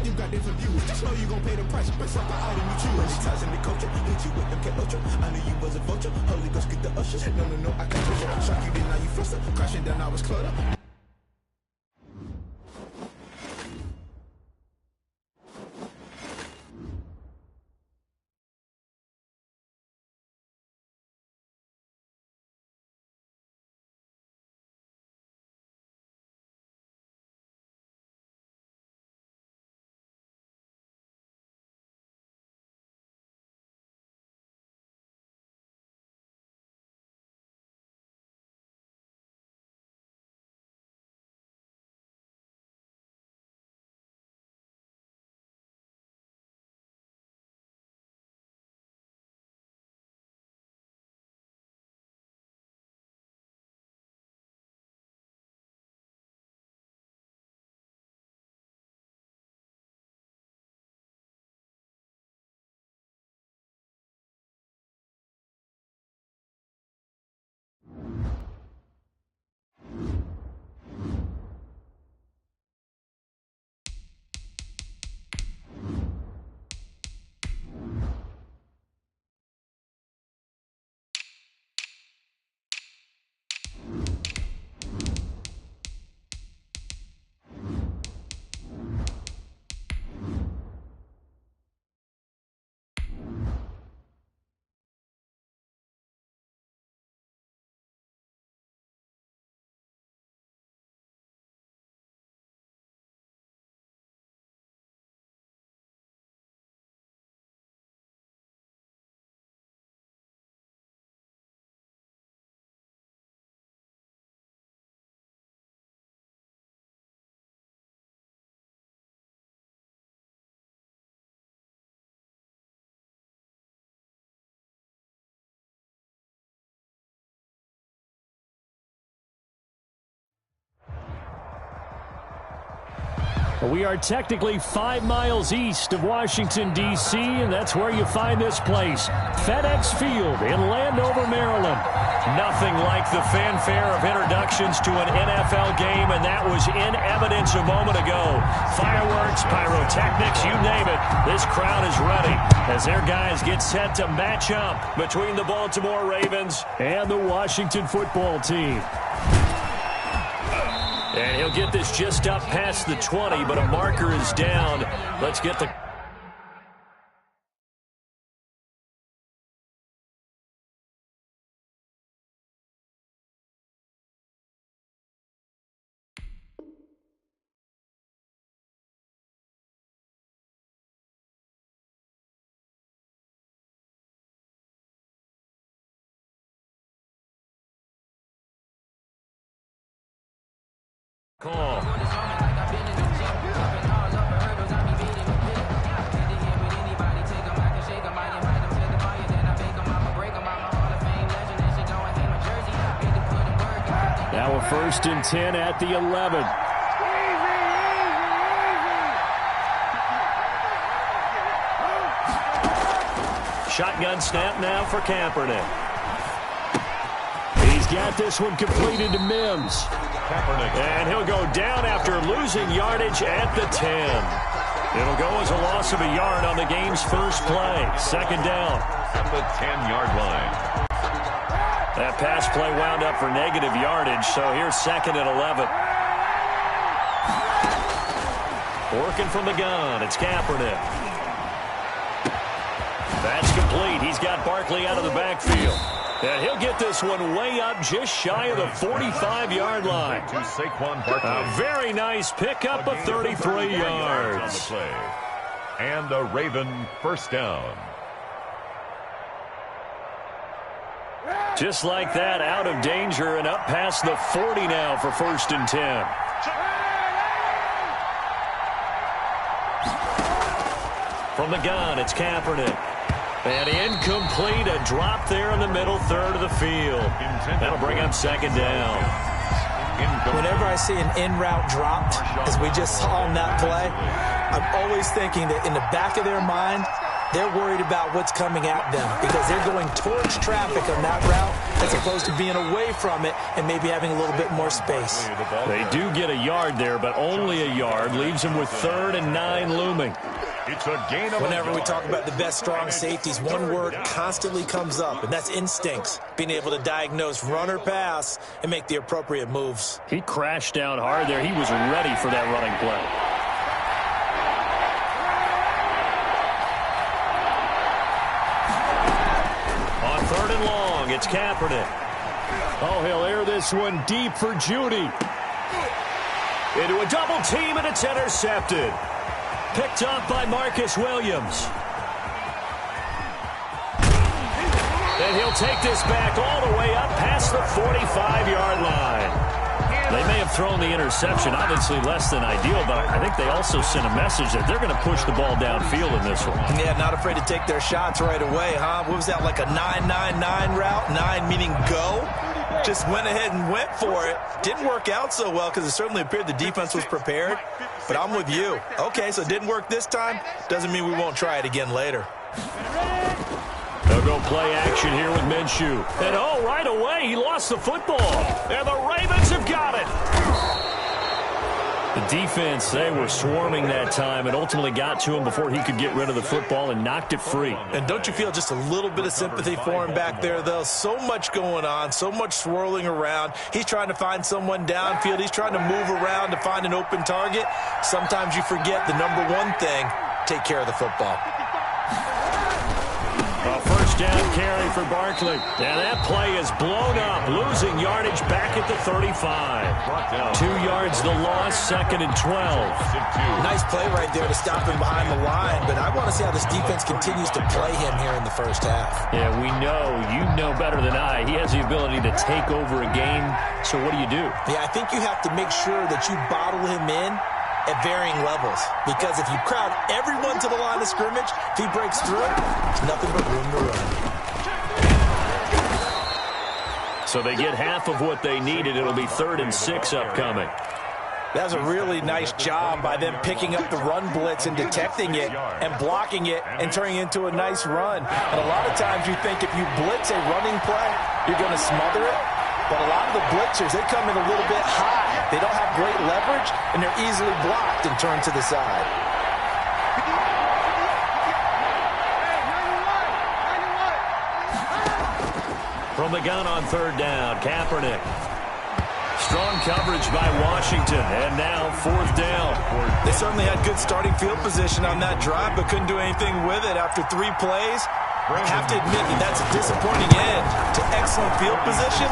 You got different views. Just know you gon' pay the price. Best like the item you choose. Many times in the culture, hit you with them K-Ultra. I knew you was a vulture. Holy Ghost, get the usher. No, I can't push it. Shock you, then now you fluster. Crashing down, I was clutter. We are technically 5 miles east of Washington, D.C., and that's where you find this place, FedEx Field in Landover, Maryland. Nothing like the fanfare of introductions to an NFL game, and that was in evidence a moment ago. Fireworks, pyrotechnics, you name it. This crowd is ready as their guys get set to match up between the Baltimore Ravens and the Washington football team. And he'll get this just up past the 20, but a marker is down. Let's get the... call. Now a 1st and 10 at the 11. Shotgun snap now for Kaepernick. He's got this one completed to Mims. And he'll go down after losing yardage at the 10. It'll go as a loss of a yard on the game's first play. 2nd down. At the 10-yard line. That pass play wound up for negative yardage, so here's 2nd and 11. Working from the gun, it's Kaepernick. That's complete. He's got Barkley out of the backfield. And he'll get this one way up just shy of the 45-yard line. To Saquon Barkley. A very nice pickup of 33 yards. And a Raven 1st down. Just like that, out of danger and up past the 40 now for 1st and 10. From the gun, it's Kaepernick. And incomplete, a drop there in the middle third of the field. That'll bring up 2nd down. Whenever I see an in-route dropped, as we just saw on that play, I'm always thinking that in the back of their mind, they're worried about what's coming at them because they're going towards traffic on that route. as opposed to being away from it and maybe having a little bit more space. They do get a yard there, but only a yard. Leaves them with 3rd and 9 looming. It's a gain of Whenever we talk about the best strong safeties, one word constantly comes up, and that's instincts. Being able to diagnose run or pass and make the appropriate moves. He crashed down hard there. He was ready for that running play. On 3rd and long, it's Kaepernick. Oh, he'll air this one deep for Judy. Into a double team, and it's intercepted. Picked up by Marcus Williams. And he'll take this back all the way up past the 45-yard line. They may have thrown the interception, obviously less than ideal, but I think they also sent a message that they're going to push the ball downfield in this one. Yeah, not afraid to take their shots right away, huh? What was that, like a 9-9-9 route? 9 meaning go? Just went ahead and went for it. Didn't work out so well because it certainly appeared the defense was prepared. But I'm with you. Okay, so it didn't work this time. Doesn't mean we won't try it again later. They'll go play action here with Minshew. And oh, right away, he lost the football. And the Ravens have got it. The defense, they were swarming that time and ultimately got to him before he could get rid of the football and knocked it free. And don't you feel just a little bit of sympathy for him back there, though? So much going on, so much swirling around. He's trying to find someone downfield. He's trying to move around to find an open target. Sometimes you forget the number one thing, take care of the football. A first down carry for Barkley. And that play is blown up, losing yardage back at the 35. 2 yards the loss, 2nd and 12. Nice play right there to stop him behind the line, but I want to see how this defense continues to play him here in the first half. Yeah, we know, you know better than I, he has the ability to take over a game, so what do you do? Yeah, I think you have to make sure that you bottle him in at varying levels, because if you crowd everyone to the line of scrimmage, if he breaks through, there's nothing but room to run. So they get half of what they needed. It'll be 3rd and 6 upcoming. That was a really nice job by them picking up the run blitz and detecting it and blocking it and turning it into a nice run. And a lot of times you think if you blitz a running play, you're going to smother it. But a lot of the blitzers, they come in a little bit high. They don't have great leverage, and they're easily blocked and turned to the side. From the gun on 3rd down, Kaepernick. Strong coverage by Washington, and now 4th down. They certainly had good starting field position on that drive, but couldn't do anything with it after 3 plays. I have to admit that that's a disappointing end to excellent field position.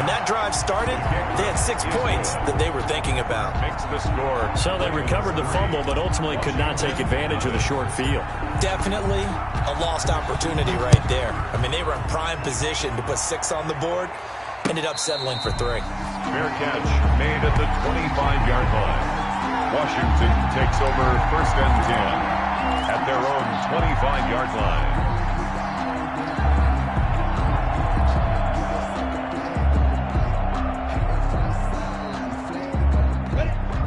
When that drive started, they had 6 points that they were thinking about. Makes the score. So they recovered the fumble, but ultimately could not take advantage of the short field. Definitely a lost opportunity right there. I mean, they were in prime position to put 6 on the board. Ended up settling for 3. Fair catch made at the 25-yard line. Washington takes over 1st and 10 at their own 25-yard line.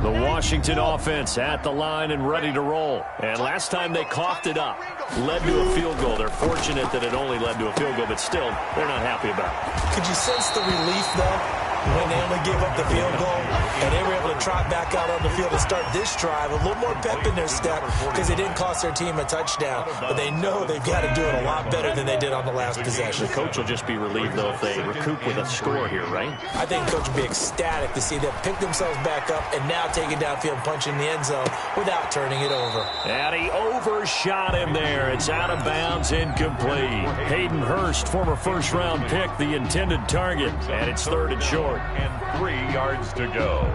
The Washington offense at the line and ready to roll. And last time they coughed it up, led to a field goal. They're fortunate that it only led to a field goal, but still, they're not happy about it. Could you sense the relief, though, when they only gave up the field goal and they were able to trot back out on the field and start this drive? A little more pep in their step because it didn't cost their team a touchdown, but they know they've got to do it a lot better than they did on the last possession. The coach will just be relieved, though, if they recoup with a score here, right? I think the coach will be ecstatic to see them pick themselves back up and now take it downfield and punch in the end zone without turning it over. And he overshot him there. It's out of bounds, incomplete. Hayden Hurst, former first-round pick, the intended target, and it's 3rd and short. And 3 yards to go.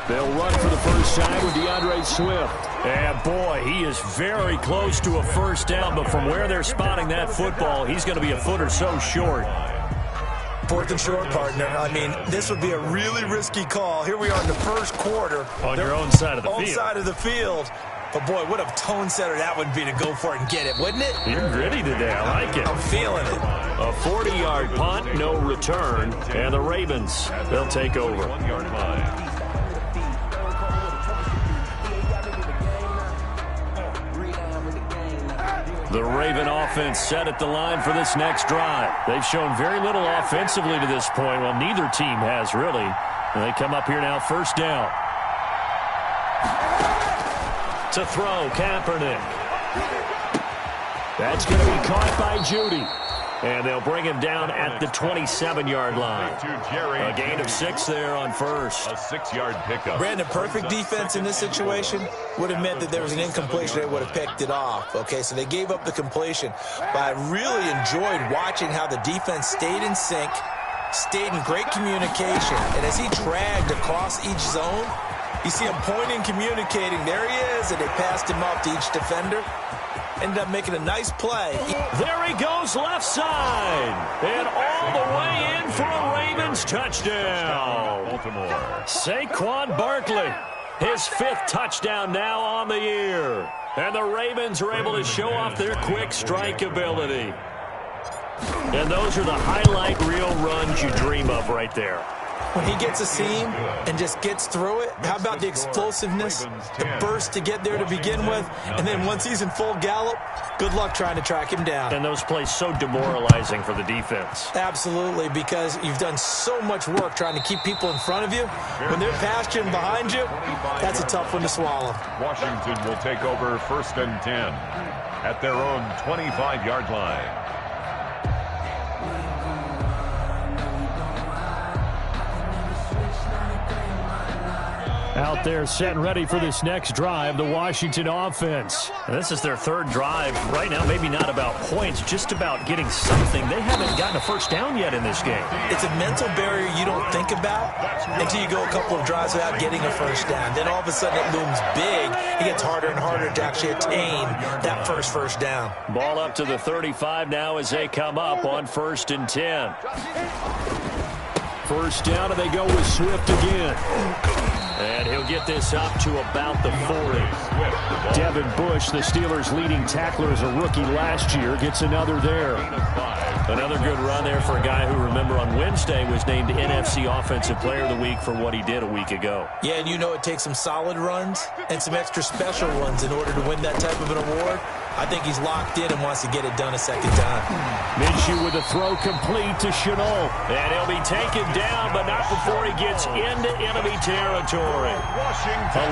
They'll run for the first time with DeAndre Swift. And boy, he is very close to a first down, but from where they're spotting that football, he's going to be a foot or so short. 4th and short, partner. I mean, this would be a really risky call. Here we are in the first quarter. On your own side of the field. Side of the field. But, boy, what a tone setter that would be to go for it and get it, wouldn't it? You're gritty today. I like it. I'm feeling it. A 40-yard punt, no return. And the Ravens, they'll take over. 1 yard line. The Raven offense set at the line for this next drive. They've shown very little offensively to this point. Well, neither team has, really. And they come up here now, first down. To throw, Kaepernick. That's going to be caught by Judy. And they'll bring him down at the 27-yard line. A gain of 6 there on first. A 6-yard pickup. Brandon, perfect defense in this situation would have meant that there was an incompletion. They would have picked it off. Okay, so they gave up the completion. But I really enjoyed watching how the defense stayed in sync, stayed in great communication. And as he dragged across each zone, you see him pointing, communicating. There he is, and they passed him up to each defender. Ended up making a nice play. There he goes left side. And all the way in for a Ravens touchdown. Baltimore. Saquon Barkley, his 5th touchdown now on the year. And the Ravens are able to show off their quick strike ability. And those are the highlight reel runs you dream of right there. When he gets a seam and just gets through it, how about the explosiveness, the burst to get there to begin with, and then once he's in full gallop, good luck trying to track him down. And those plays so demoralizing for the defense. Absolutely, because you've done so much work trying to keep people in front of you. When they're past you and behind you, that's a tough one to swallow. Washington will take over 1st and 10 at their own 25-yard line. Out there set and ready for this next drive, the Washington offense. And this is their 3rd drive. Right now, maybe not about points, just about getting something. They haven't gotten a first down yet in this game. It's a mental barrier you don't think about until you go a couple of drives without getting a first down. Then all of a sudden it looms big. It gets harder and harder to actually attain that first down. Ball up to the 35 now as they come up on 1st and 10. First down, and they go with Swift again. And he'll get this up to about the 40. Devin Bush, the Steelers' leading tackler as a rookie last year, gets another there. Another good run there for a guy who, remember, on Wednesday was named NFC Offensive Player of the Week for what he did a week ago. Yeah, and you know it takes some solid runs and some extra special runs in order to win that type of an award. I think he's locked in and wants to get it done a second time. Minshew with a throw complete to Shenault. And he'll be taken down, but not before he gets into enemy territory.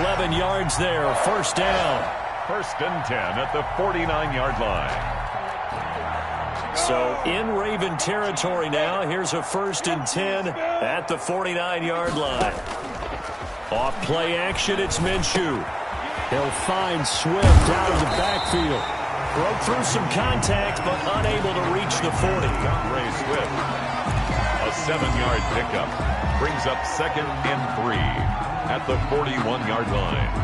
11 yards there, first down. 1st and 10 at the 49-yard line. So in Raven territory now. Here's a 1st and 10 at the 49-yard line. Off play action, it's Minshew. He'll find Swift out of the backfield. Broke through some contact, but unable to reach the 40. Ray Swift. A 7-yard pickup. Brings up 2nd and 3 at the 41-yard line.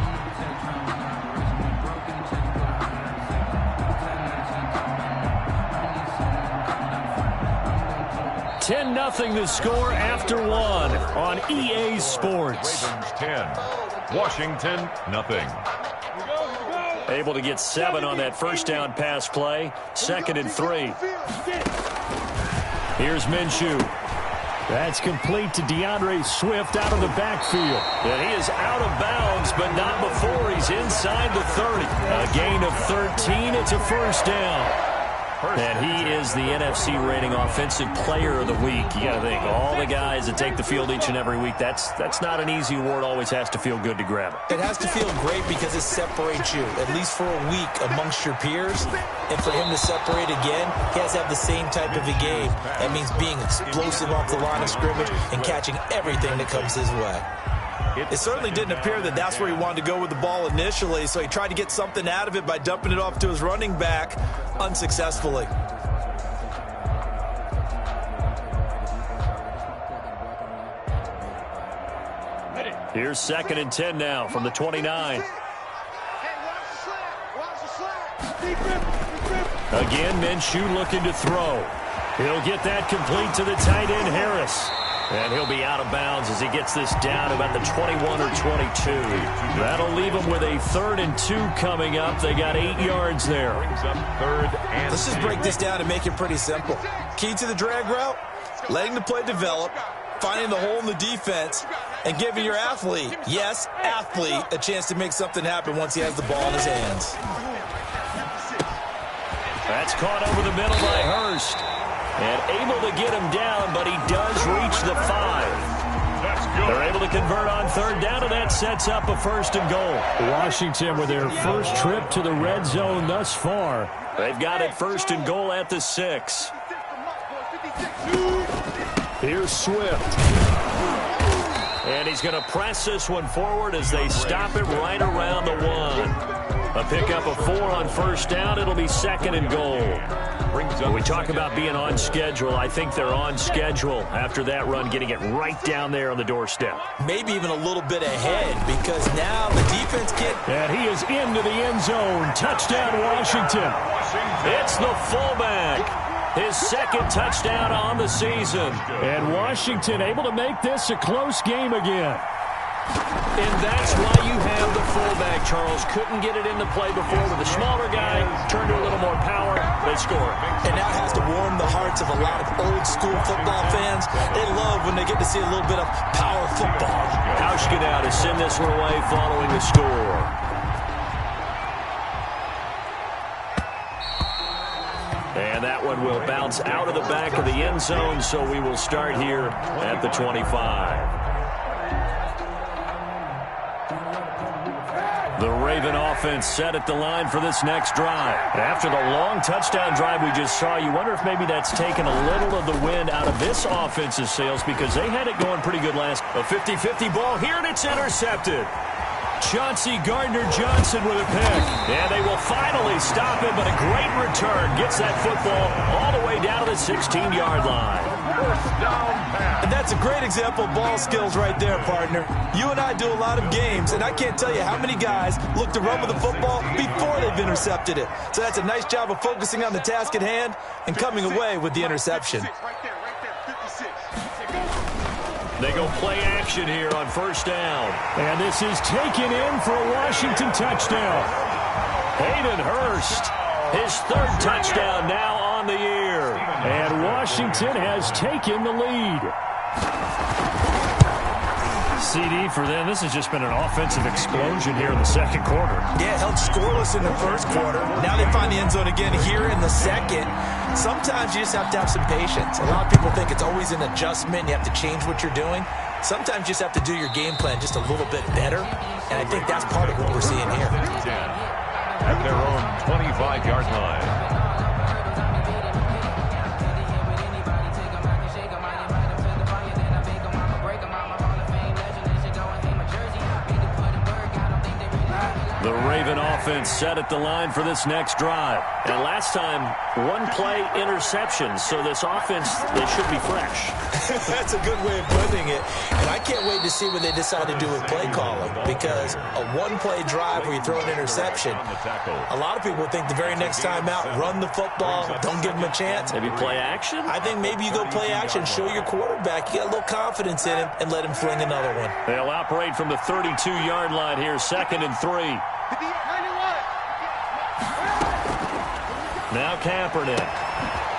10-0 the score after 1 on EA Sports. Ravens 10, Washington nothing. Able to get 7 on that first down pass play. 2nd and 3. Here's Minshew. That's complete to DeAndre Swift out of the backfield. And he is out of bounds, but not before he's inside the 30. A gain of 13. It's a first down. And he is the NFC rating offensive player of the week. You got to think, all the guys that take the field each and every week, that's not an easy award. Always has to feel good to grab it. It has to feel great because it separates you, at least for a week, amongst your peers. And for him to separate again, he has to have the same type of a game. That means being explosive off the line of scrimmage and catching everything that comes his way. It certainly didn't appear that that's where he wanted to go with the ball initially, so he tried to get something out of it by dumping it off to his running back unsuccessfully. Here's 2nd and 10 now from the 29. Again, Minshew looking to throw. He'll get that complete to the tight end, Harris. And he'll be out of bounds as he gets this down about the 21 or 22. That'll leave him with a 3rd and 2 coming up. They got 8 yards there. Let's just break this down and make it pretty simple. Key to the drag route, letting the play develop, finding the hole in the defense, and giving your athlete, yes, athlete, a chance to make something happen once he has the ball in his hands. That's caught over the middle by Hurst. And able to get him down, but he does reach the 5. They're able to convert on 3rd down, and that sets up a 1st and goal. Washington with their first trip to the red zone thus far. They've got it 1st and goal at the 6. Here's Swift. And he's going to press this one forward as they stop it right around the 1. A pickup of 4 on 1st down. It'll be 2nd and goal. When we talk about being on schedule, I think they're on schedule after that run, getting it right down there on the doorstep. Maybe even a little bit ahead because now the defense can't. And he is into the end zone. Touchdown, Washington. It's the fullback. His 2nd touchdown on the season. And Washington able to make this a close game again. And that's why you have the fullback, Charles. Couldn't get it into play before with a smaller guy. Turned to a little more power. They score. And that has to warm the hearts of a lot of old-school football fans. They love when they get to see a little bit of power football. Hauschka now to send this one away following the score. And that one will bounce out of the back of the end zone, so we will start here at the 25. The Raven offense set at the line for this next drive. After the long touchdown drive we just saw, you wonder if maybe that's taken a little of the wind out of this offense's sails because they had it going pretty good last. A 50-50 ball here, and it's intercepted. Chauncey Gardner-Johnson with a pick. And they will finally stop him, but a great return. Gets that football all the way down to the 16-yard line. And that's a great example of ball skills right there, partner. You and I do a lot of games, and I can't tell you how many guys look to run with the football before they've intercepted it. So that's a nice job of focusing on the task at hand and coming away with the interception. They go play action here on 1st down. And this is taken in for a Washington touchdown. Hayden Hurst, his 3rd touchdown now on the year. And Washington has taken the lead. CD for them. This has just been an offensive explosion here in the 2nd quarter. Yeah, held scoreless in the 1st quarter. Now they find the end zone again here in the 2nd. Sometimes you just have to have some patience. A lot of people think it's always an adjustment. You have to change what you're doing. Sometimes you just have to do your game plan just a little bit better. And I think that's part of what we're seeing here. At their own 25-yard line. The Raven offense set at the line for this next drive. And last time, 1-play interception. So this offense, they should be fresh. That's a good way of putting it. And I can't wait to see what they decide to do with play calling. Because a 1-play drive where you throw an interception, a lot of people think the very next time out, run the football, don't give them a chance. Maybe play action? I think maybe you go play action, show your quarterback, you got a little confidence in him, and let him fling another one. They'll operate from the 32-yard line here, 2nd and 3. Now Kaepernick,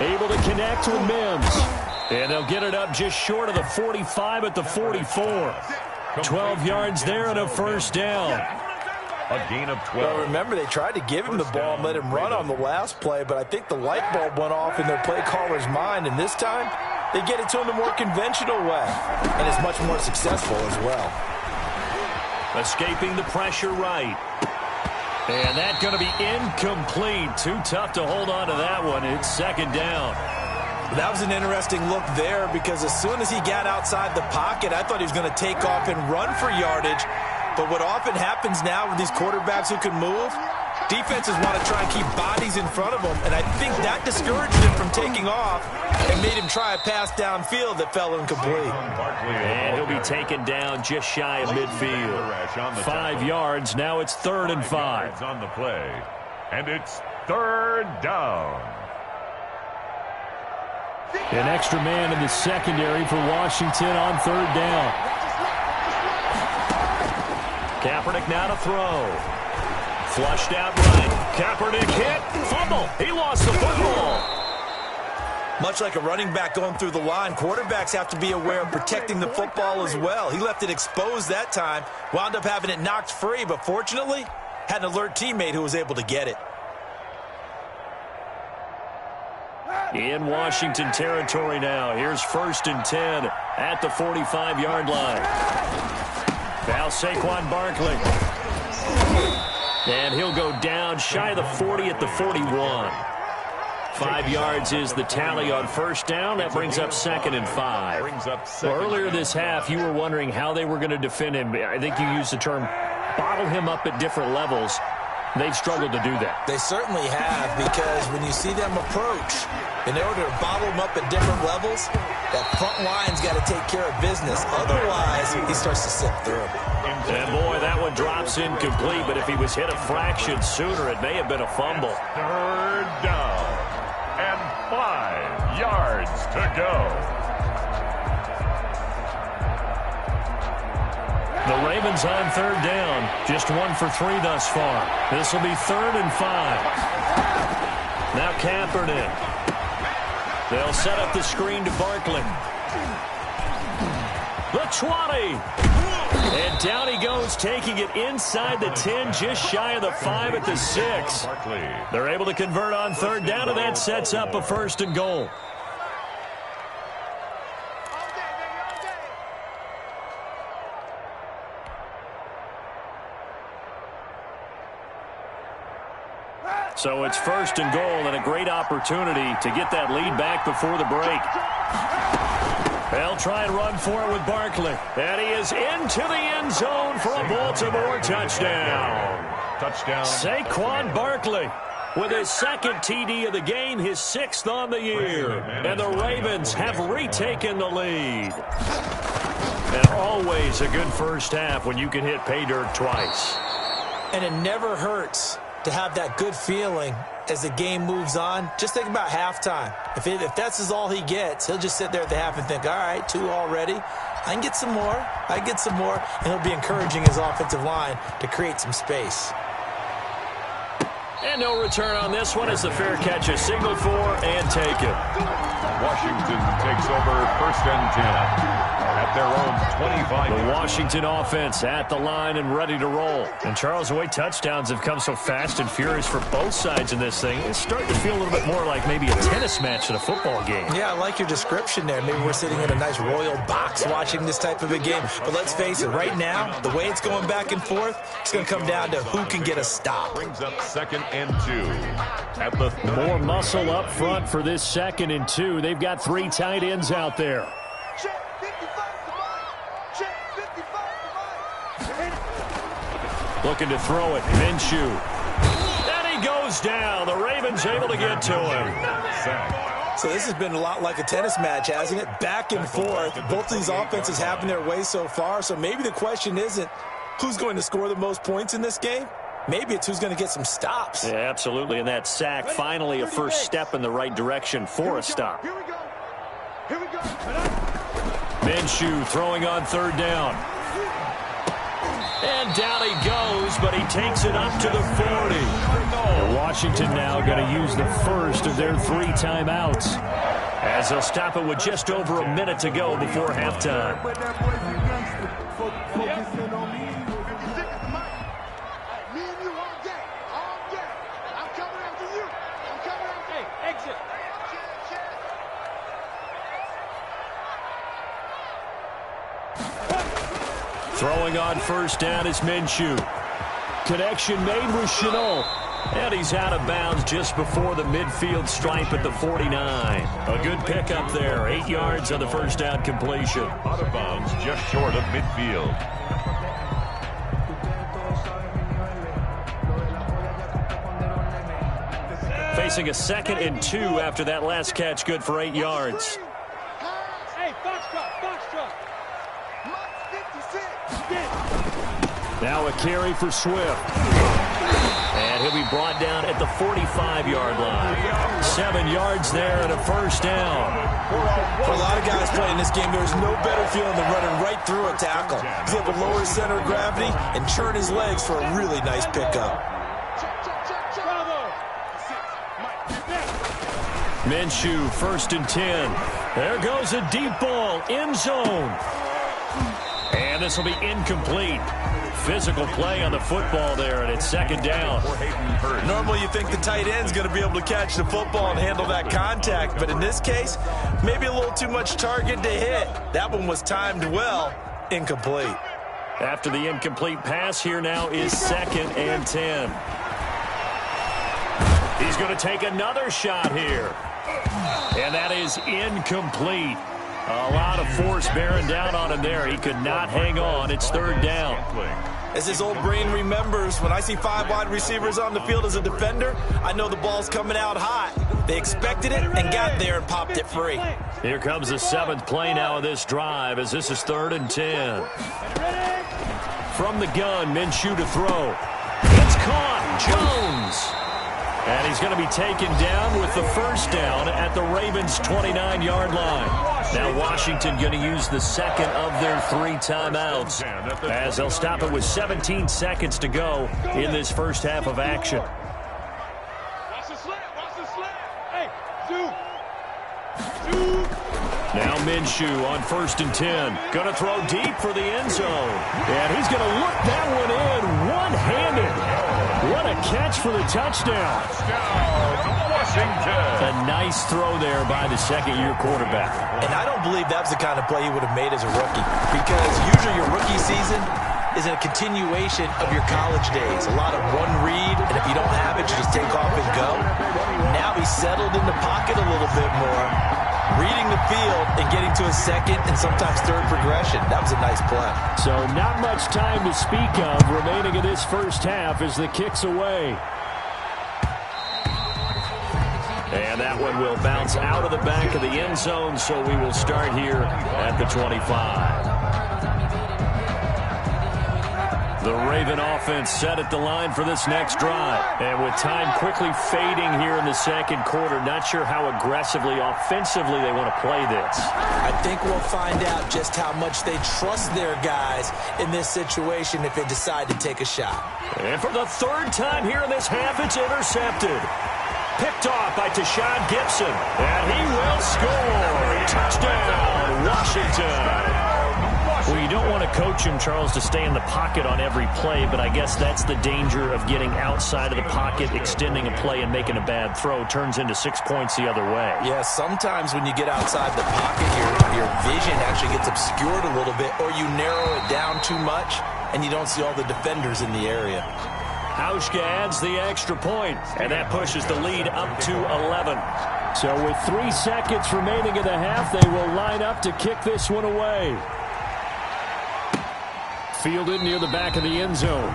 able to connect with Mims. And they'll get it up just short of the 45 at the 44. 12 yards there and a 1st down. A gain of 12. Well, remember, they tried to give him the ball and let him run on the last play, but I think the light bulb went off in their play caller's mind, and this time they get it to him the more conventional way, and it's much more successful as well. Escaping the pressure right. And that's going to be incomplete. Too tough to hold on to that one. It's 2nd down. That was an interesting look there because as soon as he got outside the pocket, I thought he was going to take off and run for yardage. But what often happens now with these quarterbacks who can move, defenses want to try and keep bodies in front of them, and I think that discouraged him from taking off and made him try a pass downfield that fell incomplete. And he'll be taken down just shy of midfield. 5 yards. Now it's 3rd and 5. On the play, and it's 3rd down. An extra man in the secondary for Washington on third down. Kaepernick now to throw. Flushed out right. Kaepernick hit. Fumble. He lost the football. Much like a running back going through the line, quarterbacks have to be aware of protecting the football as well. He left it exposed that time, wound up having it knocked free, but fortunately, had an alert teammate who was able to get it. In Washington territory now. Here's 1st and 10 at the 45-yard line. Now Saquon Barkley. And he'll go down shy of the 40 at the 41. 5 yards is the tally on first down. That brings up 2nd and 5. Well, earlier this half, you were wondering how they were going to defend him. I think you used the term bottle him up at different levels. They've struggled to do that. They certainly have, because when you see them approach, in order to bottle them up at different levels, that front line's got to take care of business. Otherwise, he starts to slip through. And boy, that one drops incomplete, but if he was hit a fraction sooner, it may have been a fumble. 3rd down and 5 yards to go. The Ravens on third down. Just 1 for 3 thus far. This will be 3rd and 5. Now Kaepernick. They'll set up the screen to Barkley. The 20. And down he goes, taking it inside the 10, just shy of the 5 at the 6. They're able to convert on third down, and that sets up a 1st and goal. So it's 1st and goal, and a great opportunity to get that lead back before the break. They'll try and run for it with Barkley. And he is into the end zone for a Baltimore touchdown. Saquon Barkley with his 2nd TD of the game, his 6th on the year. And the Ravens have retaken the lead. And always a good first half when you can hit pay dirt twice. And it never hurts to have that good feeling as the game moves on. Just think about halftime. If that's all he gets, he'll just sit there at the half and think, all right, 2 already. I can get some more. I can get some more. And he'll be encouraging his offensive line to create some space. And no return on this one as the fair catch is signaled for and taken. Washington takes over 1st and 10. At their own 25. The Washington offense at the line and ready to roll. And Charles, the way touchdowns have come so fast and furious for both sides in this thing, it's starting to feel a little bit more like maybe a tennis match than a football game. Yeah, I like your description there. Maybe we're sitting in a nice royal box watching this type of a game. But let's face it, right now, the way it's going back and forth, it's going to come down to who can get a stop. Brings up 2nd and 2. At the more muscle up front for this 2nd and 2. They've got 3 tight ends out there. Looking to throw it. Minshew. And he goes down. The Ravens able to get to him. So this has been a lot like a tennis match, hasn't it? Back and forth. Both of these offenses having their way so far. So maybe the question isn't who's going to score the most points in this game. Maybe it's who's going to get some stops. Yeah, absolutely. And that sack, finally a first step in the right direction for a stop. Here we go. Here we go. Minshew throwing on third down. And down he goes, but he takes it up to the 40. Washington now going to use the first of their 3 timeouts, as they'll stop it with just over a minute to go before halftime. Throwing on first down is Minshew. Connection made with Shenault. And he's out of bounds just before the midfield stripe at the 49. A good pickup there. 8 yards on the first down completion. Out of bounds just short of midfield. Facing a 2nd and 2 after that last catch, good for 8 yards. Now a carry for Swift. And he'll be brought down at the 45-yard line. 7 yards there and a first down. For a lot of guys playing this game, there's no better feeling than running right through a tackle. He's able to lower his center of gravity and turn his legs for a really nice pickup. Minshew, 1st and 10. There goes a deep ball, end zone. And this will be incomplete. Physical play on the football there, and it's 2nd down. Normally you think the tight end's going to be able to catch the football and handle that contact, but in this case, maybe a little too much target to hit. That one was timed well. Incomplete. After the incomplete pass, here now is 2nd and 10. He's going to take another shot here. And that is incomplete. A lot of force bearing down on him there. He could not hang on. It's 3rd down. As his old brain remembers, when I see 5 wide receivers on the field as a defender, I know the ball's coming out hot. They expected it and got there and popped it free. Here comes the 7th play now of this drive as this is 3rd and 10. From the gun, Minshew to throw. It's caught. Jones. And he's going to be taken down with the 1st down at the Ravens' 29-yard line. Now Washington going to use the 2nd of their 3 timeouts as they'll stop it with 17 seconds to go in this first half of action. Now Minshew on 1st and 10. Going to throw deep for the end zone. And he's going to look that one in one-handed. What a catch for the touchdown. A nice throw there by the 2nd-year quarterback. And I don't believe that was the kind of play he would have made as a rookie, because usually your rookie season is a continuation of your college days. A lot of one read, and if you don't have it, you just take off and go. Now he's settled in the pocket a little bit more, reading the field and getting to a 2nd and sometimes 3rd progression. That was a nice play. So not much time to speak of remaining in this first half as the kick's away. And that one will bounce out of the back of the end zone, so we will start here at the 25. The Raven offense set at the line for this next drive. And with time quickly fading here in the 2nd quarter, not sure how aggressively, offensively they want to play this. I think we'll find out just how much they trust their guys in this situation if they decide to take a shot. And for the 3rd time here in this half, it's intercepted. Picked off by Tashawn Gibson. And he will score. Touchdown, Washington. Well, you don't want to coach him, Charles, to stay in the pocket on every play, but I guess that's the danger of getting outside of the pocket, extending a play, and making a bad throw. Turns into 6 points the other way. Yeah, sometimes when you get outside the pocket, your vision actually gets obscured a little bit, or you narrow it down too much, and you don't see all the defenders in the area. Hauschka adds the extra point, and that pushes the lead up to 11. So with 3 seconds remaining in the half, they will line up to kick this one away. Fielded near the back of the end zone.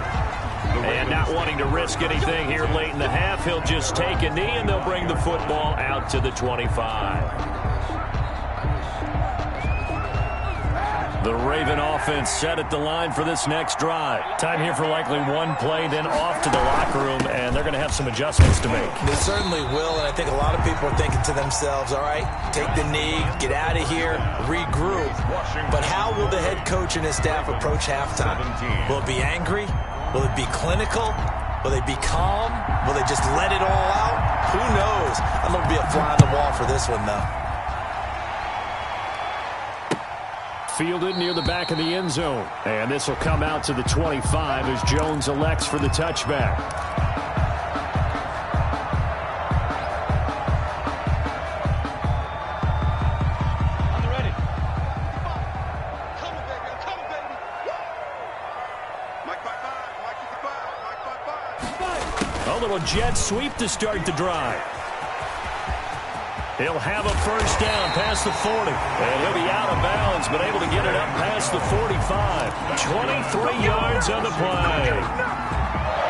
And not wanting to risk anything here late in the half, he'll just take a knee, and they'll bring the football out to the 25. The Raven offense set at the line for this next drive. Time here for likely one play, then off to the locker room, and they're going to have some adjustments to make. They certainly will, and I think a lot of people are thinking to themselves, all right, take the knee, get out of here, regroup. But how will the head coach and his staff approach halftime? Will it be angry? Will it be clinical? Will they be calm? Will they just let it all out? Who knows? I'm going to be a fly on the wall for this one, though. Fielded near the back of the end zone. And this will come out to the 25 as Jones elects for the touchback. I'm ready. Come on, baby. Come on, baby. Mike 5-5. A little jet sweep to start the drive. He'll have a first down past the 40. And he'll be out of bounds, but able to get it up past the 45. 23 yards on the play.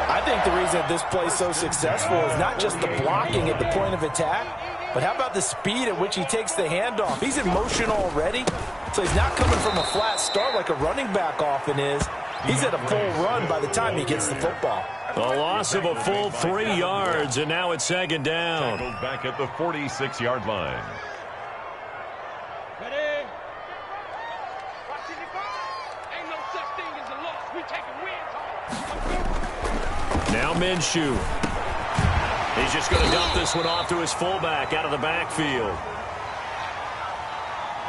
I think the reason that this play is so successful is not just the blocking at the point of attack, but how about the speed at which he takes the handoff? He's in motion already, so he's not coming from a flat start like a running back often is. He's at a full run by the time he gets the football. A loss of a full 3 yards, and now it's second down. Tackled back at the 46-yard line. Ready? Ain't no such thing as a loss. We taking wins home. Now Minshew. He's just going to dump this one off to his fullback out of the backfield.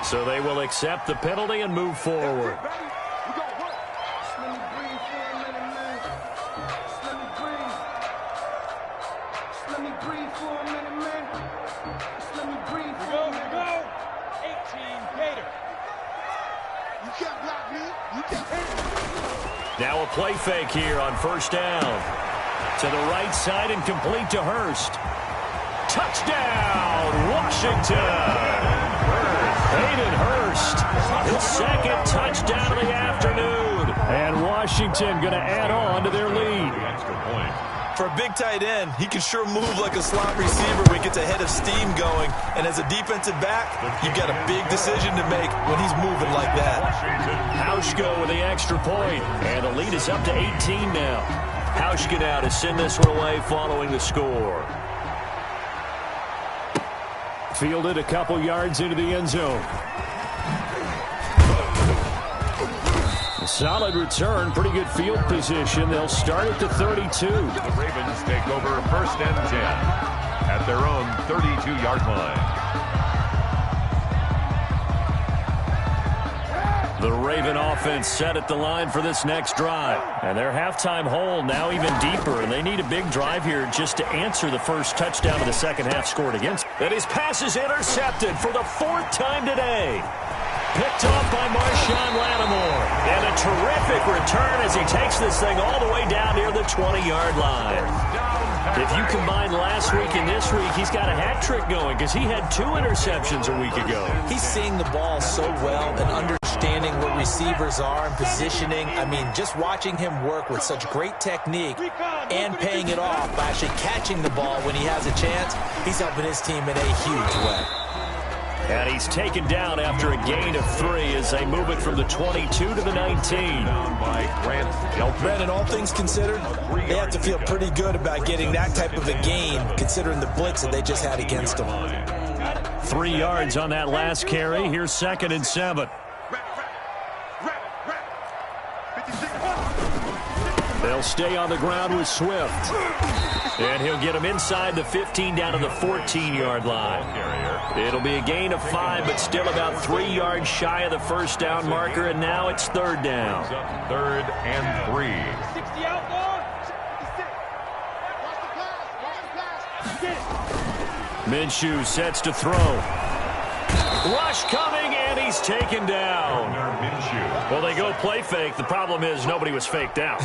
So they will accept the penalty and move forward. Now a play fake here on first down. To the right side and complete to Hurst. Touchdown, Washington! Hayden Hurst, his second touchdown of the afternoon. And Washington going to add on to their lead. Extra point. For a big tight end, he can sure move like a slot receiver when he gets a head of steam going. And as a defensive back, you've got a big decision to make when he's moving like that. Hauschka with the extra point. And the lead is up to 18 now. Hauschka now to send this one away following the score. Fielded a couple yards into the end zone. A solid return, pretty good field position. They'll start at the 32. The Ravens take over first and 10 at their own 32-yard line. The Raven offense set at the line for this next drive. And their halftime hole now even deeper. And they need a big drive here just to answer the first touchdown of the second half scored against. And his pass is intercepted for the 4th time today. Picked off by Marshawn Lattimore. And a terrific return as he takes this thing all the way down near the 20-yard line. If you combine last week and this week, he's got a hat trick going because he had 2 interceptions a week ago. He's seeing the ball so well and understanding what receivers are and positioning. I mean, just watching him work with such great technique and paying it off by actually catching the ball when he has a chance, he's helping his team in a huge way. And he's taken down after a gain of 3 as they move it from the 22 to the 19. Brandon, all things considered, they have to feel pretty good about getting that type of a gain considering the blitz that they just had against them. 3 yards on that last carry. Here's 2nd and 7. They'll stay on the ground with Swift. And he'll get him inside the 15 down to the 14-yard line. It'll be a gain of 5, but still about 3 yards shy of the first down marker, and now it's 3rd down. 3rd and 3. 60 out, Minshew sets to throw. Rush coming, and he's taken down. Well, they go play fake. The problem is nobody was faked out.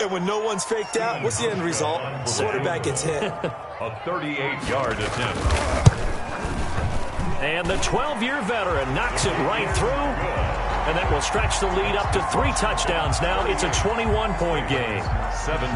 And when no one's faked out, what's the end result? The quarterback gets hit. A 38-yard attempt. And the 12-year veteran knocks it right through. And that will stretch the lead up to 3 touchdowns now. It's a 21-point game.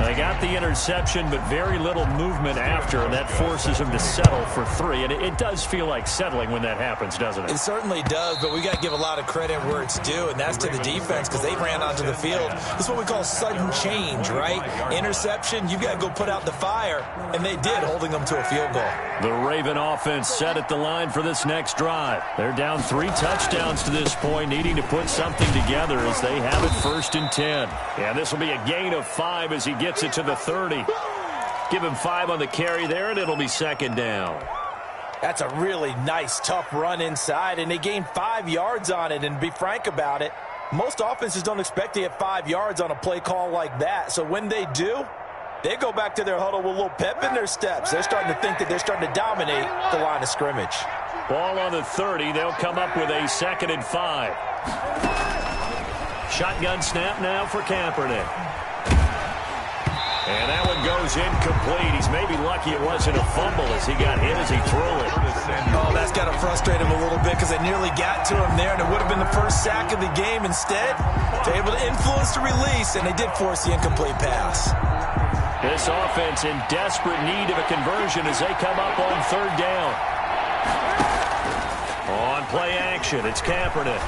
They got the interception, but very little movement after, and that forces them to settle for 3. And it does feel like settling when that happens, doesn't it? It certainly does, but we got to give a lot of credit where it's due, and that's to the defense because they ran onto the field. This is what we call sudden change, right? Interception, you got to go put out the fire, and they did, holding them to a field goal. The Raven offense set at the line for this next drive. They're down 3 touchdowns to this point, needing to put something together as they have it 1st and 10. And this will be a gain of 5 as he gets it to the 30. Give him 5 on the carry there, and it'll be 2nd down. That's a really nice, tough run inside, and they gained 5 yards on it. And to be frank about it, most offenses don't expect to get 5 yards on a play call like that. So when they do, they go back to their huddle with a little pep in their steps. They're starting to think that they're starting to dominate the line of scrimmage. Ball on the 30. They'll come up with a 2nd and 5. Shotgun snap now for Kaepernick. And that one goes incomplete. He's maybe lucky it wasn't a fumble as he got hit as he threw it. Oh, that's got to frustrate him a little bit because they nearly got to him there, and it would have been the first sack of the game. Instead, they're able to influence the release, and they did force the incomplete pass. This offense in desperate need of a conversion as they come up on 3rd down. On play action. action. It's Kaepernick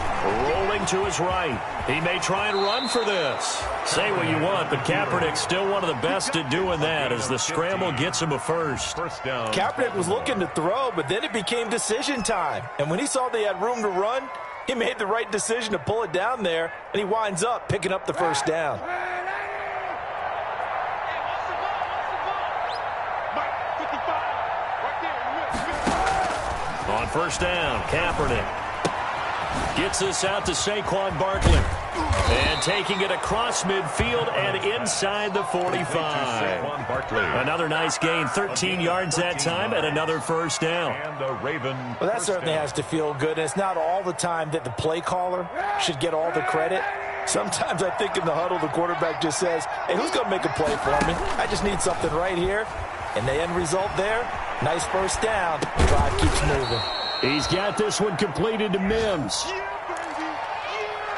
rolling to his right. He may try and run for this. Say what you want, but Kaepernick's still one of the best at doing that as the scramble gets him a first. Kaepernick was looking to throw, but then it became decision time. And when he saw they had room to run, he made the right decision to pull it down there, and he winds up picking up the first down. On first down, Kaepernick gets this out to Saquon Barkley. And taking it across midfield and inside the 45. Another nice gain, 13 yards that time, and another first down. Well, that certainly has to feel good, and it's not all the time that the play caller should get all the credit. Sometimes I think in the huddle, the quarterback just says, hey, who's going to make a play for me? I just need something right here. And the end result there, nice first down. The drive keeps moving. He's got this one completed to Mims.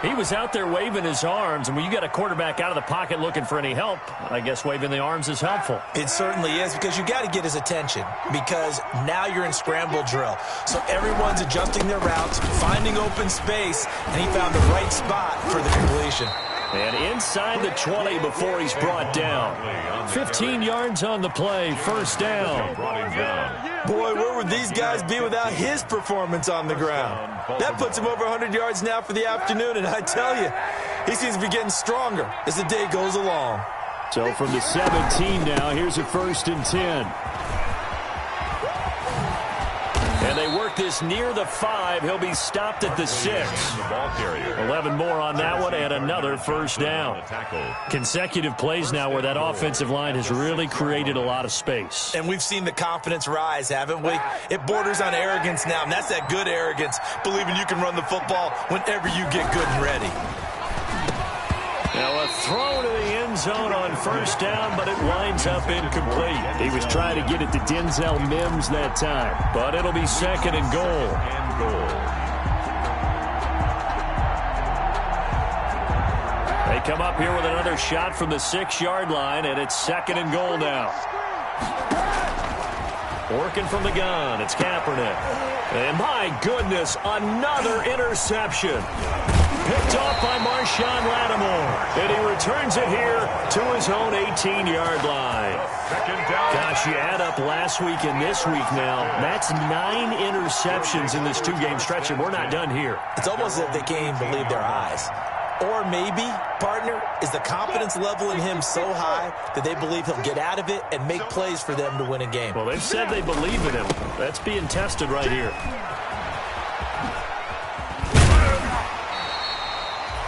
He was out there waving his arms, and when you got a quarterback out of the pocket looking for any help, I guess waving the arms is helpful. It certainly is, because you got to get his attention, because now you're in scramble drill. So everyone's adjusting their routes, finding open space, and he found the right spot for the completion. And inside the 20 before he's brought down. 15 yards on the play, first down. Boy, where would these guys be without his performance on the ground? That puts him over 100 yards now for the afternoon, and I tell you, he seems to be getting stronger as the day goes along. So from the 17 now, here's a first and 10. And they work this near the 5. He'll be stopped at the 6. 11 more on that one and another first down. Consecutive plays now where that offensive line has really created a lot of space. And we've seen the confidence rise, haven't we? It borders on arrogance now, and that's that good arrogance, believing you can run the football whenever you get good and ready. Now a throw to the end zone on first down, but it winds up incomplete. He was trying to get it to Denzel Mims that time, but it'll be second and goal. They come up here with another shot from the 6-yard line, and it's second and goal now. Working from the gun, it's Kaepernick. And my goodness, another interception. Picked off by Marshawn Lattimore. And he returns it here to his own 18-yard line. Gosh, you add up last week and this week now. That's 9 interceptions in this 2-game stretch, and we're not done here. It's almost as if they can't even believe their eyes. Or maybe, partner, is the confidence level in him so high that they believe he'll get out of it and make plays for them to win a game. Well, they've said they believe in him. That's being tested right here.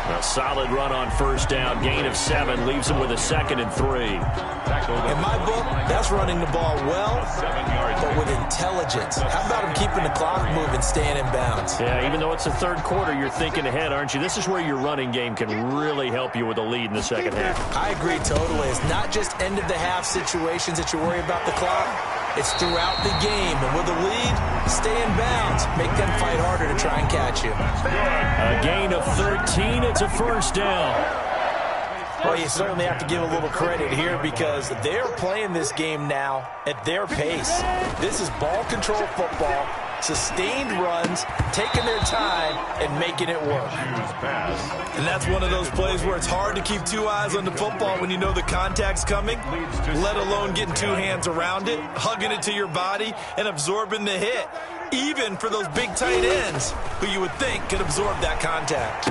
A solid run on first down. Gain of 7 leaves him with a second and 3. In my book, that's running the ball well, but with intelligence. How about him keeping the clock moving, staying in bounds? Yeah, even though it's the third quarter, you're thinking ahead, aren't you? This is where your running game can really help you with a lead in the second half. I agree totally. It's not just end-of-the-half situations that you worry about the clock. It's throughout the game. And with a lead, stay in bounds. Make them fight harder to try and catch you. A gain of 13. It's a first down. Well, you certainly have to give a little credit here because they're playing this game now at their pace. This is ball control football, sustained runs, taking their time, and making it work. And that's one of those plays where it's hard to keep 2 eyes on the football when you know the contact's coming, let alone getting 2 hands around it, hugging it to your body, and absorbing the hit, even for those big tight ends who you would think could absorb that contact.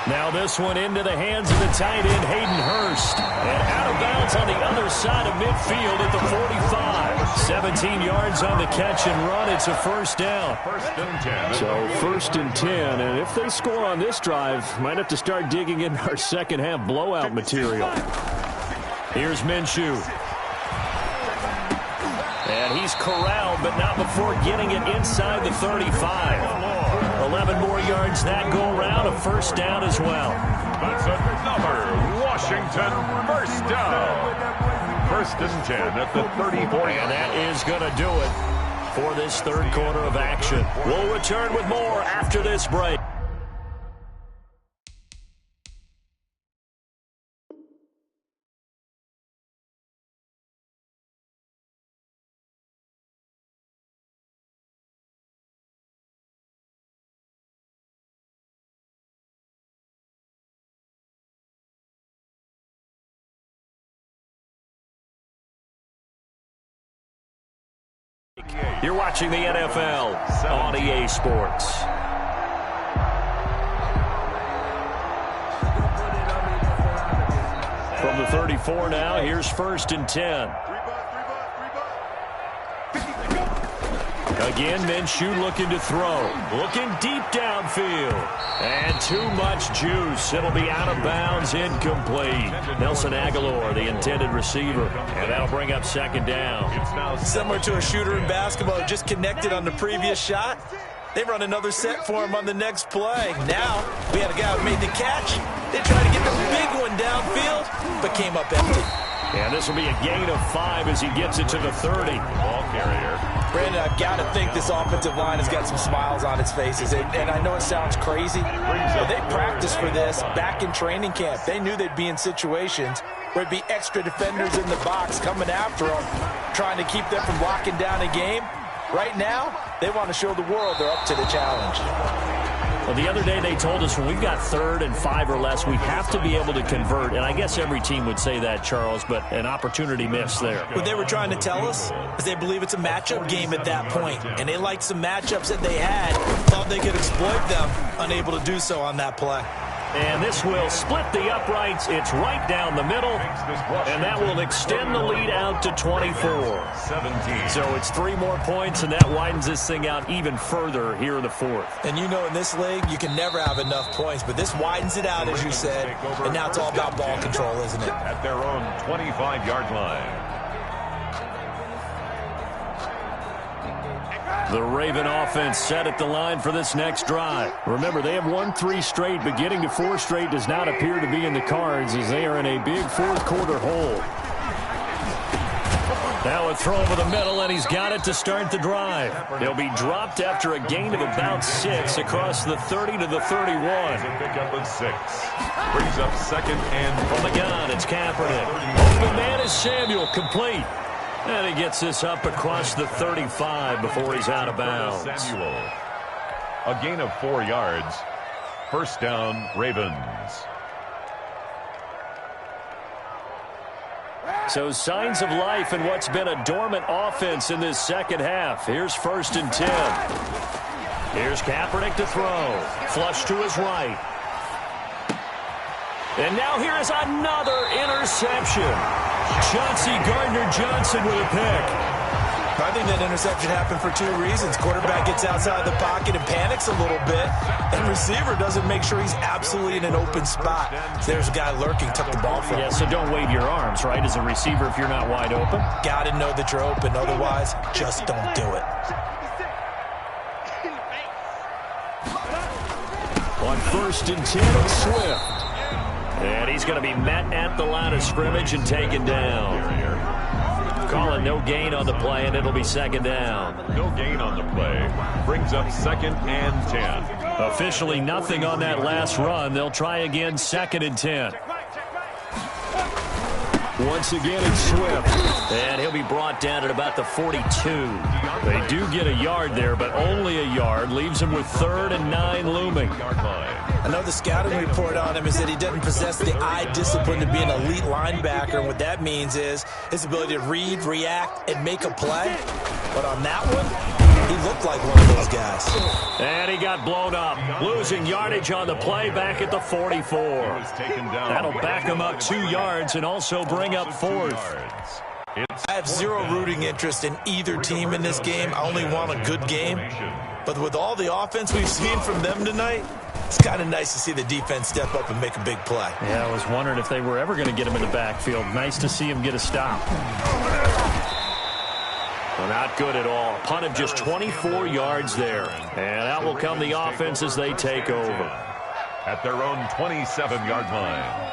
Now this one into the hands of the tight end, Hayden Hurst. And out of bounds on the other side of midfield at the 45. 17 yards on the catch and run. It's a first down. So first and 10. And if they score on this drive, might have to start digging in our second half blowout material. Here's Minshew. And he's corralled, but not before getting it inside the 35. 11 more yards that go around, a first down as well. That's another Washington first down. First and 10 at the 34. And that is going to do it for this third quarter of action. We'll return with more after this break. You're watching the NFL on EA Sports. From the 34 now, here's 1st and 10. Again, Minshew looking to throw. Looking deep downfield. And too much juice. It'll be out of bounds, incomplete. Nelson Aguilar, the intended receiver. And that'll bring up 2nd down. Similar to a shooter in basketball, just connected on the previous shot. They run another set for him on the next play. Now, we had a guy who made the catch. They tried to get the big one downfield, but came up empty. And this will be a gain of 5 as he gets it to the 30. Ball carrier. Brandon, I've got to think this offensive line has got some smiles on its faces. And I know it sounds crazy, but they practiced for this back in training camp. They knew they'd be in situations where there'd be extra defenders in the box coming after them, trying to keep them from locking down a game. Right now, they want to show the world they're up to the challenge. Well, the other day they told us when we've got 3rd and 5 or less, we have to be able to convert. And I guess every team would say that, Charles, but an opportunity missed there. What they were trying to tell us is they believe it's a matchup game at that point. And they liked some matchups that they had, thought they could exploit them, unable to do so on that play. And this will split the uprights. It's right down the middle, and that will extend the lead out to 24. 17. So it's 3 more points, and that widens this thing out even further here in the 4th. And you know in this league, you can never have enough points, but this widens it out, as you said, and now it's all about ball control, isn't it? At their own 25-yard line. The Raven offense set at the line for this next drive. Remember, they have won 3 straight, but getting to 4 straight does not appear to be in the cards as they are in a big 4th quarter hole. Now a throw over the middle, and he's got it to start the drive. He'll be dropped after a gain of about 6 across the 30 to the 31. Pick up of 6. Brings up 2nd and from the gun, it's Kaepernick. Open man is Samuel, complete. And he gets this up across the 35 before he's out of bounds. Samuel. A gain of 4 yards. 1st down, Ravens. So signs of life in what's been a dormant offense in this 2nd half. Here's 1st and 10. Here's Kaepernick to throw. Flush to his right. And now here is another interception. Chauncey Gardner-Johnson with a pick. I think that interception happened for 2 reasons. Quarterback gets outside the pocket and panics a little bit, and receiver doesn't make sure he's absolutely in an open spot. So there's a guy lurking, took the ball from him. Yeah, so don't wave your arms, right, as a receiver if you're not wide open. Got to know that you're open. Otherwise, just don't do it. On 1st and 10, it's Swift. And he's going to be met at the line of scrimmage and taken down. Calling no gain on the play, and it'll be 2nd down. No gain on the play. Brings up 2nd and 10. Officially nothing on that last run. They'll try again, 2nd and 10. Once again, it's Swift. And he'll be brought down at about the 42. They do get a yard there, but only a yard. Leaves him with 3rd and 9 looming. I know the scouting report on him is that he doesn't possess the eye discipline to be an elite linebacker. And what that means is his ability to read, react, and make a play. But on that one, he looked like one of those guys. And he got blown up. Losing yardage on the play back at the 44. That'll back him up 2 yards and also bring up 4th. I have zero rooting interest in either team in this game. I only want a good game. But with all the offense we've seen from them tonight, it's kind of nice to see the defense step up and make a big play. Yeah, I was wondering if they were ever going to get him in the backfield. Nice to see him get a stop. Well, not good at all. Punt of just 24 yards there. And out will come the offense as they take over. At their own 27-yard line.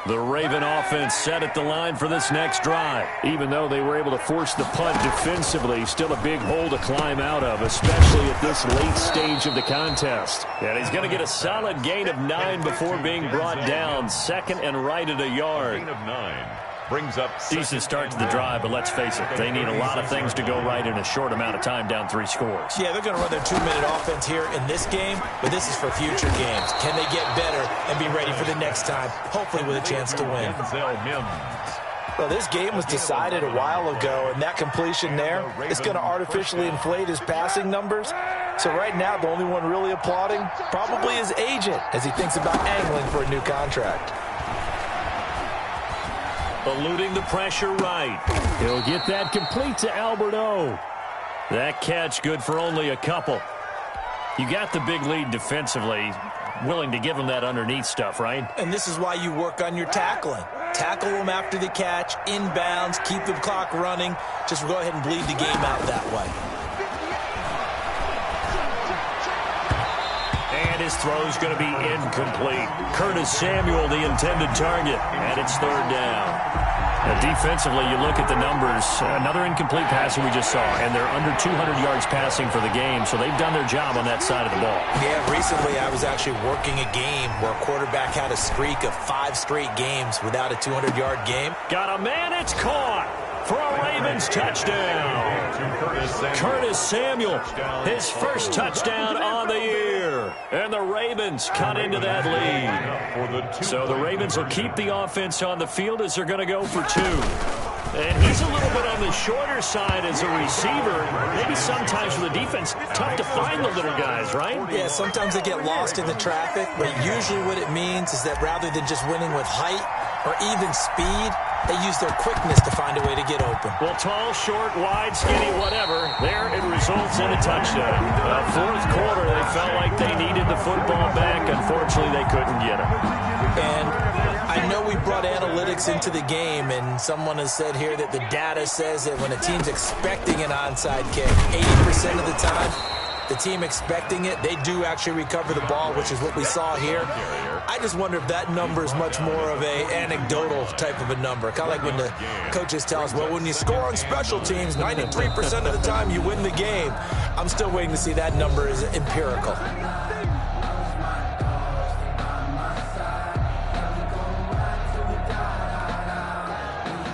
The Raven offense set at the line for this next drive. Even though they were able to force the punt defensively, still a big hole to climb out of, especially at this late stage of the contest. And he's going to get a solid gain of 9 before being brought down. 2nd and right at a yard. Gain of 9. Brings up decent start to the drive, but let's face it, they need a lot of things to go right in a short amount of time down 3 scores. Yeah, they're going to run their 2-minute offense here in this game, but this is for future games. Can they get better and be ready for the next time, hopefully with a chance to win? Well, this game was decided a while ago, and that completion there is going to artificially inflate his passing numbers. So right now, the only one really applauding probably his agent as he thinks about angling for a new contract. Eluding the pressure right. He'll get that complete to Alberto. That catch good for only a couple. You got the big lead defensively. Willing to give him that underneath stuff, right? And this is why you work on your tackling. Tackle them after the catch, inbounds, keep the clock running. Just go ahead and bleed the game out that way. And his throw's going to be incomplete. Curtis Samuel, the intended target, and it's third down. Now, defensively, you look at the numbers. Another incomplete passer we just saw, and they're under 200 yards passing for the game, so they've done their job on that side of the ball. Yeah, recently I was actually working a game where a quarterback had a streak of 5 straight games without a 200-yard game. Got a man, it's caught for a Ravens touchdown. Curtis Samuel, his first touchdown on the year. And the Ravens cut into that lead. So the Ravens will keep the offense on the field as they're going to go for 2. And he's a little bit on the shorter side as a receiver. Maybe sometimes for the defense, tough to find the little guys, right? Yeah, sometimes they get lost in the traffic, but usually what it means is that rather than just winning with height or even speed, they use their quickness to find a way to get open. Well, tall, short, wide, skinny, whatever. There it results in a touchdown. Fourth quarter, they felt like they needed the football back. Unfortunately, they couldn't get it. And I know we brought analytics into the game, and someone has said here that the data says that when a team's expecting an onside kick, 80% of the time, the team expecting it, they do actually recover the ball, which is what we saw here. I just wonder if that number is much more of a anecdotal type of a number. Kind of like when the coaches tell us, well, when you score on special teams, 93% of the time you win the game. I'm still waiting to see that number is empirical.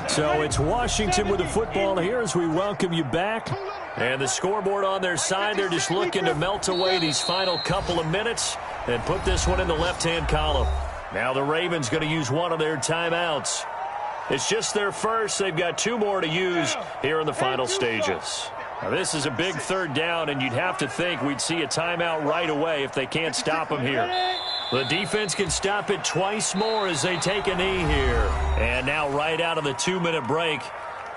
So it's Washington with the football here as we welcome you back. And the scoreboard on their side, they're just looking to melt away these final couple of minutes and put this one in the left-hand column. Now the Ravens going to use one of their timeouts. It's just their first. They've got 2 more to use here in the final stages. Now this is a big third down, and you'd have to think we'd see a timeout right away if they can't stop them here. The defense can stop it twice more as they take a knee here. And now right out of the 2-minute break,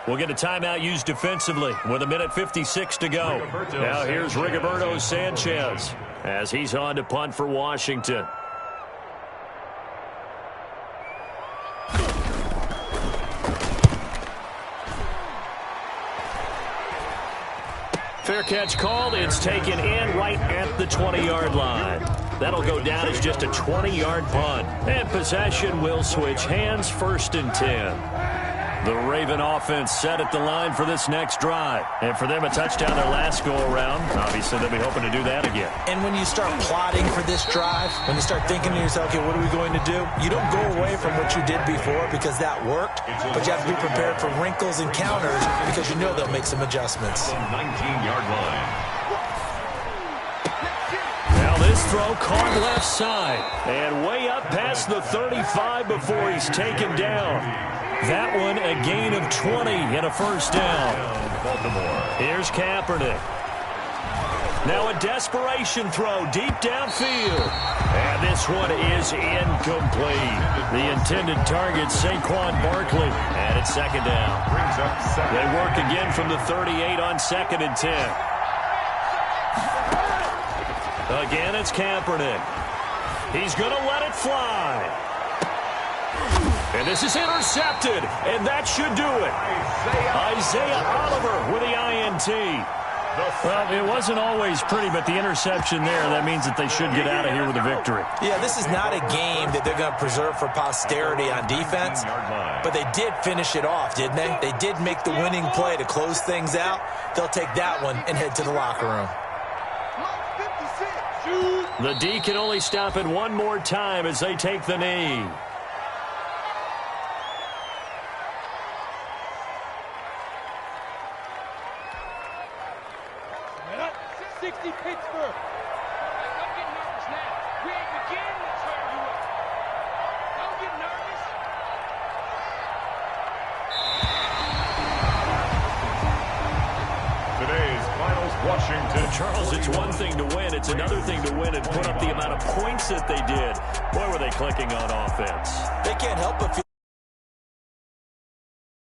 we'll get a timeout used defensively with 1:56 to go. Now here's Rigoberto Sanchez as he's on to punt for Washington. Fair catch called. It's taken in right at the 20-yard line. That'll go down as just a 20-yard punt. And possession will switch hands, 1st and 10. The Raven offense set at the line for this next drive. And for them, a touchdown their last go-around. Obviously, they'll be hoping to do that again. And when you start plotting for this drive, when you start thinking to yourself, okay, what are we going to do? You don't go away from what you did before because that worked, but you have to be prepared for wrinkles and counters because you know they'll make some adjustments. 19-yard line. Now this throw caught left side and way up past the 35 before he's taken down. That one a gain of 20 and a first down. Here's Kaepernick. Now a desperation throw deep downfield. And this one is incomplete. The intended target, Saquon Barkley. And it's 2nd down. They work again from the 38 on 2nd and 10. Again, it's Kaepernick. He's going to let it fly. And this is intercepted, and that should do it. Isaiah Oliver with the INT. Well, it wasn't always pretty, but the interception there, that means that they should get out of here with a victory. Yeah, this is not a game that they're going to preserve for posterity on defense, but they did finish it off, didn't they? They did make the winning play to close things out. They'll take that one and head to the locker room. The D can only stop it one more time as they take the knee. 60 Pittsburgh. Don't get nervous now. We ain't beginning to turn you up. Don't get nervous. Washington. Charles, it's one thing to win. It's another thing to win and put up the amount of points that they did. Boy, were they clicking on offense. They can't help but feel